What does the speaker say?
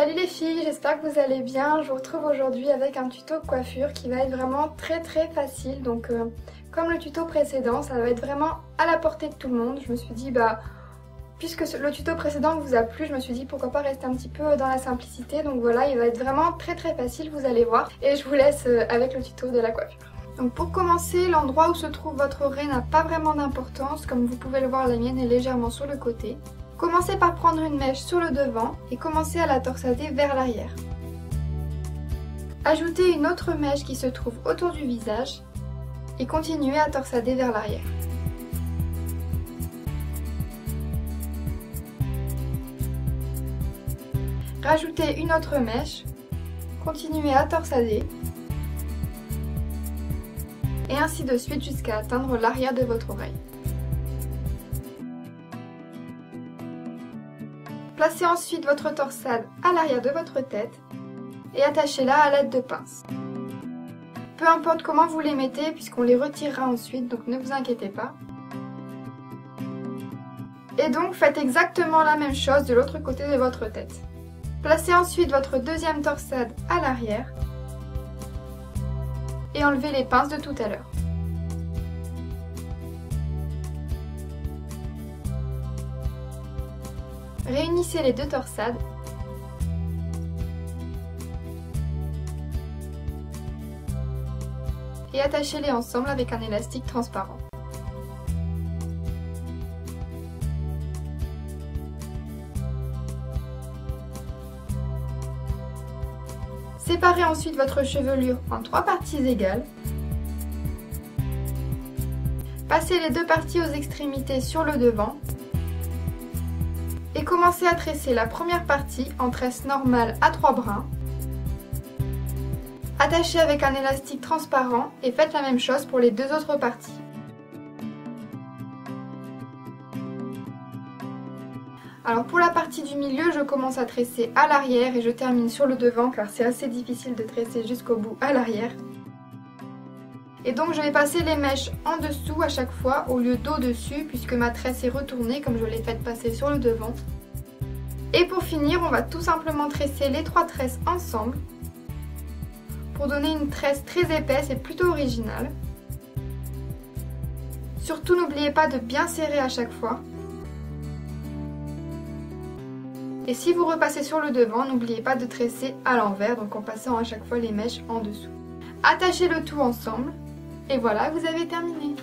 Salut les filles, j'espère que vous allez bien. Je vous retrouve aujourd'hui avec un tuto coiffure qui va être vraiment très facile. Donc comme le tuto précédent, ça va être vraiment à la portée de tout le monde. Je me suis dit puisque le tuto précédent vous a plu, je me suis dit pourquoi pas rester un petit peu dans la simplicité. Donc voilà, il va être vraiment très facile, vous allez voir. Et je vous laisse avec le tuto de la coiffure. Donc pour commencer, l'endroit où se trouve votre oreille n'a pas vraiment d'importance. Comme vous pouvez le voir, la mienne est légèrement sur le côté. Commencez par prendre une mèche sur le devant et commencez à la torsader vers l'arrière. Ajoutez une autre mèche qui se trouve autour du visage et continuez à torsader vers l'arrière. Rajoutez une autre mèche, continuez à torsader et ainsi de suite jusqu'à atteindre l'arrière de votre oreille. Placez ensuite votre torsade à l'arrière de votre tête et attachez-la à l'aide de pinces. Peu importe comment vous les mettez puisqu'on les retirera ensuite, donc ne vous inquiétez pas. Et donc faites exactement la même chose de l'autre côté de votre tête. Placez ensuite votre deuxième torsade à l'arrière et enlevez les pinces de tout à l'heure. Réunissez les deux torsades et attachez-les ensemble avec un élastique transparent. Séparez ensuite votre chevelure en 3 parties égales. Passez les deux parties aux extrémités sur le devant. Et commencez à tresser la première partie en tresse normale à 3 brins. Attachez avec un élastique transparent et faites la même chose pour les deux autres parties. Alors pour la partie du milieu, je commence à tresser à l'arrière et je termine sur le devant car c'est assez difficile de tresser jusqu'au bout à l'arrière. Et donc je vais passer les mèches en dessous à chaque fois au lieu d'au-dessus puisque ma tresse est retournée comme je l'ai faite passer sur le devant. Et pour finir, on va tout simplement tresser les 3 tresses ensemble pour donner une tresse très épaisse et plutôt originale. Surtout n'oubliez pas de bien serrer à chaque fois. Et si vous repassez sur le devant, n'oubliez pas de tresser à l'envers, donc en passant à chaque fois les mèches en dessous. Attachez le tout ensemble. Et voilà, vous avez terminé.